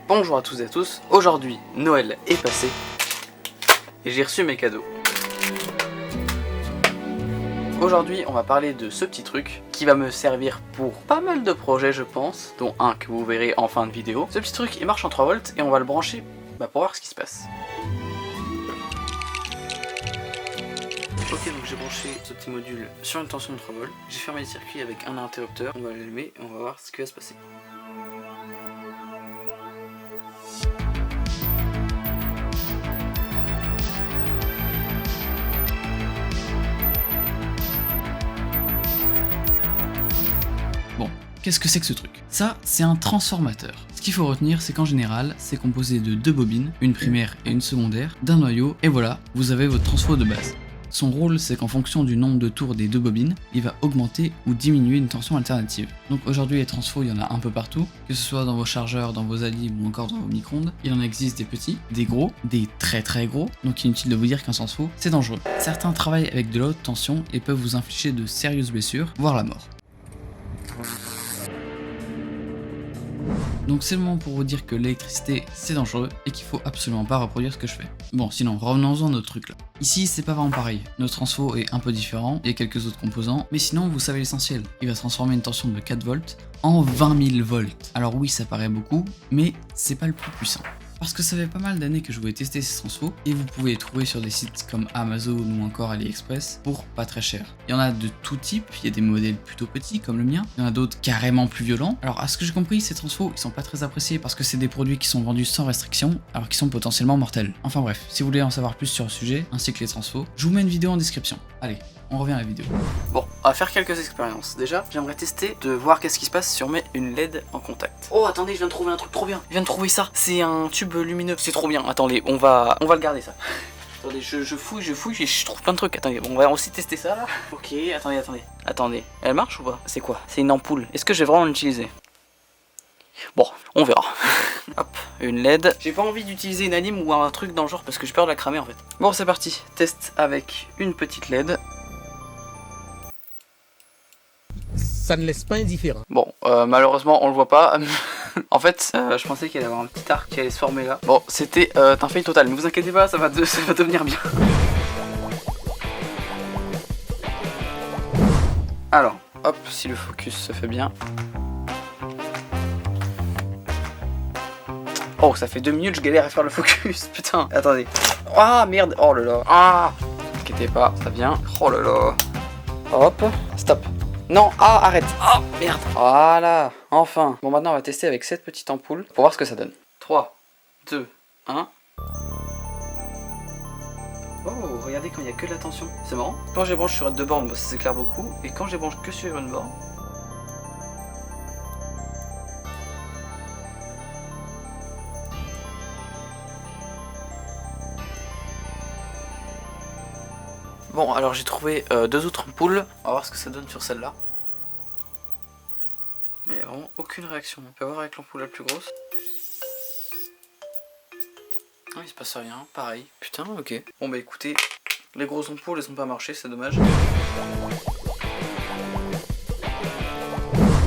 Bonjour à tous et à tous, aujourd'hui Noël est passé et j'ai reçu mes cadeaux. Aujourd'hui on va parler de ce petit truc qui va me servir pour pas mal de projets je pense, dont un que vous verrez en fin de vidéo. Ce petit truc il marche en 3 volts et on va le brancher pour voir ce qui se passe. Ok, donc j'ai branché ce petit module sur une tension de 3 volts. J'ai fermé le circuit avec un interrupteur, on va l'allumer et on va voir ce qui va se passer. Bon, qu'est-ce que c'est que ce truc? Ça, c'est un transformateur. Ce qu'il faut retenir, c'est qu'en général, c'est composé de deux bobines, une primaire et une secondaire, d'un noyau, et voilà, vous avez votre transfo de base. Son rôle, c'est qu'en fonction du nombre de tours des deux bobines, il va augmenter ou diminuer une tension alternative. Donc aujourd'hui, les transfos, il y en a un peu partout, que ce soit dans vos chargeurs, dans vos alliés ou encore dans vos micro-ondes. Il en existe des petits, des gros, des très très gros, donc inutile de vous dire qu'un transfo, c'est dangereux. Certains travaillent avec de la haute tension et peuvent vous infliger de sérieuses blessures, voire la mort. Donc c'est le moment pour vous dire que l'électricité c'est dangereux et qu'il faut absolument pas reproduire ce que je fais. Bon sinon revenons-en à notre truc là. Ici c'est pas vraiment pareil, notre transfo est un peu différent, il y a quelques autres composants, mais sinon vous savez l'essentiel, il va transformer une tension de 4 volts en 20 000 volts. Alors oui ça paraît beaucoup, mais c'est pas le plus puissant. Parce que ça fait pas mal d'années que je voulais tester ces transfos et vous pouvez les trouver sur des sites comme Amazon ou encore AliExpress pour pas très cher. Il y en a de tout type, il y a des modèles plutôt petits comme le mien, il y en a d'autres carrément plus violents. Alors à ce que j'ai compris, ces transfos ils sont pas très appréciés parce que c'est des produits qui sont vendus sans restriction alors qu'ils sont potentiellement mortels. Enfin bref, si vous voulez en savoir plus sur le sujet ainsi que les transfos, je vous mets une vidéo en description. Allez, on revient à la vidéo. Bon, on va faire quelques expériences. Déjà, j'aimerais tester de voir qu'est-ce qui se passe si on met une LED en contact. Oh, attendez, je viens de trouver un truc trop bien. Je viens de trouver ça. C'est un tube lumineux. C'est trop bien. Attendez, on va le garder ça. Attendez, je fouille, je trouve plein de trucs. Attendez, on va aussi tester ça là. Ok, attendez. Elle marche ou pas? C'est quoi? C'est une ampoule. Est-ce que je vais vraiment l'utiliser? Bon, on verra. Hop, une LED. J'ai pas envie d'utiliser une anime ou un truc dans le genre parce que j'ai peur de la cramer en fait. Bon, c'est parti. Test avec une petite LED. Ça ne laisse pas indifférent. Bon, malheureusement, on le voit pas. En fait, je pensais qu'il allait y avoir un petit arc qui allait se former là. Bon, c'était un fail total, mais vous inquiétez pas, ça va devenir bien. Alors, hop, si le focus se fait bien. Oh, ça fait 2 minutes, je galère à faire le focus, putain. Attendez. Ah, merde, oh là là. Ah, ne inquiétez pas, ça vient. Oh là là. Hop, stop. Non, ah, arrête. Ah, merde. Voilà, enfin. Bon, maintenant, on va tester avec cette petite ampoule pour voir ce que ça donne. 3, 2, 1. Oh, regardez quand il n'y a que de la tension. C'est marrant. Quand je les branche sur deux bornes, ça s'éclaire beaucoup. Et quand je les branche que sur une borne... Bon, alors j'ai trouvé deux autres ampoules. On va voir ce que ça donne sur celle-là. Il n'y a vraiment aucune réaction. On peut voir avec l'ampoule la plus grosse. Ah, il se passe rien, pareil. Putain, ok. Bon bah écoutez, les grosses ampoules elles ont pas marché, c'est dommage.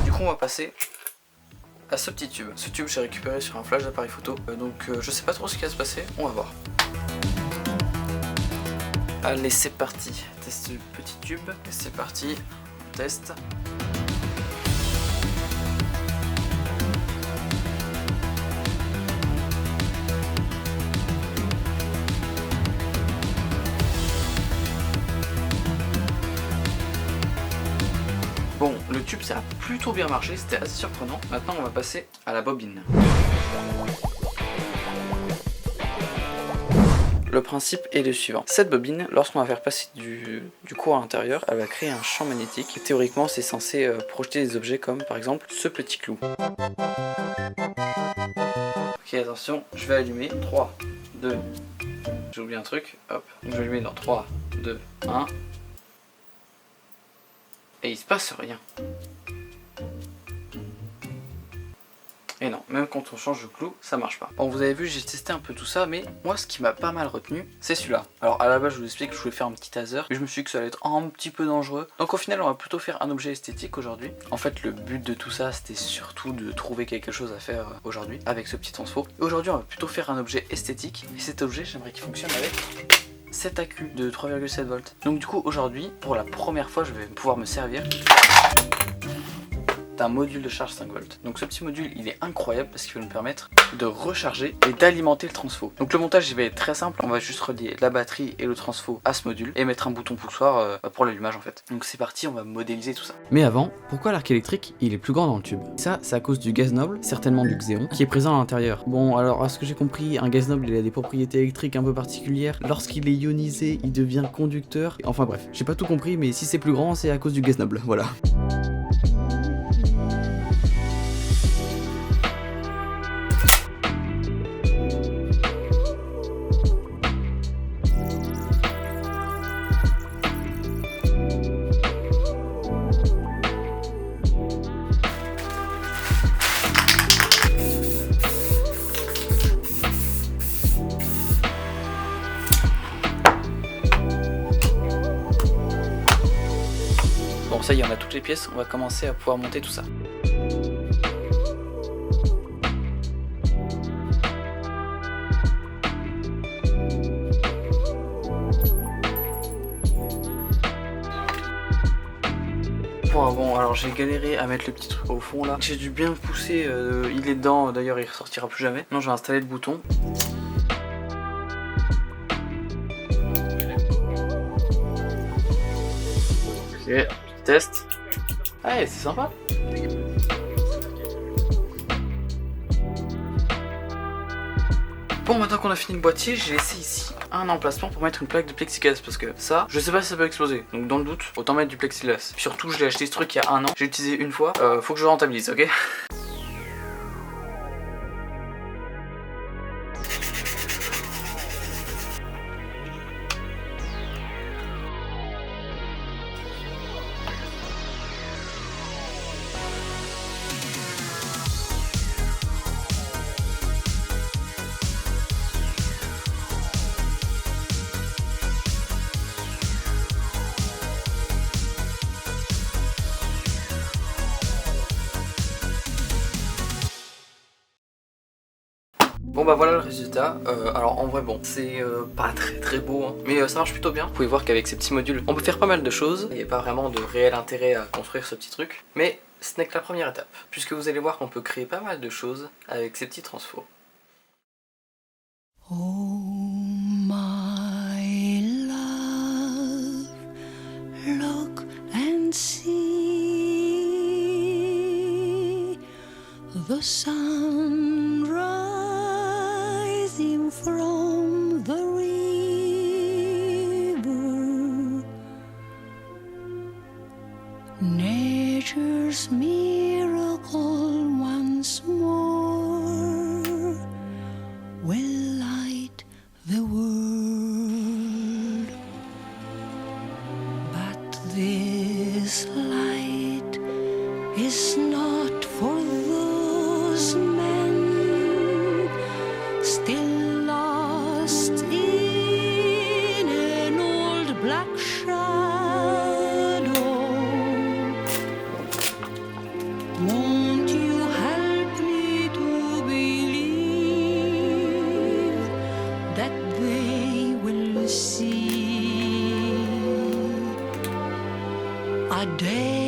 Du coup on va passer à ce petit tube. Ce tube j'ai récupéré sur un flash d'appareil photo. Donc je sais pas trop ce qui va se passer, on va voir. Allez c'est parti, teste le petit tube, et c'est parti, on teste. Bon, le tube ça a plutôt bien marché, c'était assez surprenant. Maintenant on va passer à la bobine. Le principe est le suivant. Cette bobine, lorsqu'on va faire passer du courant à l'intérieur, elle va créer un champ magnétique. Et théoriquement, c'est censé projeter des objets comme par exemple ce petit clou. Ok, attention, je vais allumer. 3, 2, j'ai oublié un truc. Hop, je vais allumer dans 3, 2, 1. Et il se passe rien. Et non, même quand on change de clou, ça marche pas. Bon, vous avez vu, j'ai testé un peu tout ça, mais moi ce qui m'a pas mal retenu, c'est celui-là. Alors à la base je vous explique que je voulais faire un petit taser, mais je me suis dit que ça allait être un petit peu dangereux. Donc au final on va plutôt faire un objet esthétique aujourd'hui. En fait le but de tout ça c'était surtout de trouver quelque chose à faire aujourd'hui avec ce petit transfo. Et aujourd'hui on va plutôt faire un objet esthétique, et cet objet j'aimerais qu'il fonctionne avec cet accu de 3,7 volts. Donc du coup aujourd'hui, pour la première fois, je vais pouvoir me servir d'un module de charge 5 volts. Donc ce petit module il est incroyable parce qu'il va nous permettre de recharger et d'alimenter le transfo. Donc le montage il va être très simple, on va juste relier la batterie et le transfo à ce module et mettre un bouton poussoir pour l'allumage en fait. Donc c'est parti, on va modéliser tout ça. Mais avant, pourquoi l'arc électrique il est plus grand dans le tube? Ça c'est à cause du gaz noble, certainement du xéon, qui est présent à l'intérieur. Bon alors à ce que j'ai compris, un gaz noble il a des propriétés électriques un peu particulières. Lorsqu'il est ionisé, il devient conducteur. Enfin bref, j'ai pas tout compris, mais si c'est plus grand c'est à cause du gaz noble, voilà. Bon ça y est, on a toutes les pièces, on va commencer à pouvoir monter tout ça. Bon alors j'ai galéré à mettre le petit truc au fond là. J'ai dû bien le pousser, il est dedans, d'ailleurs il ressortira plus jamais. Non, j'ai installé le bouton. Ok, test. Ah ouais, c'est sympa. Bon, maintenant qu'on a fini le boîtier, j'ai laissé ici un emplacement pour mettre une plaque de plexiglas parce que ça, je sais pas si ça peut exploser. Donc dans le doute, autant mettre du plexiglas. Surtout, je l'ai acheté ce truc il y a 1 an. J'ai utilisé une fois, faut que je le rentabilise, ok? Bon bah voilà le résultat. Alors en vrai bon, c'est pas très beau hein, mais ça marche plutôt bien. Vous pouvez voir qu'avec ces petits modules on peut faire pas mal de choses. Il n'y a pas vraiment de réel intérêt à construire ce petit truc, mais ce n'est que la première étape, puisque vous allez voir qu'on peut créer pas mal de choses avec ces petits transfos. Oh my love, look and see the sun rising from the river, nature's miracle once more will light the world. But this light is not for those men still lost in an old black shadow. Won't you help me to believe that they will see a day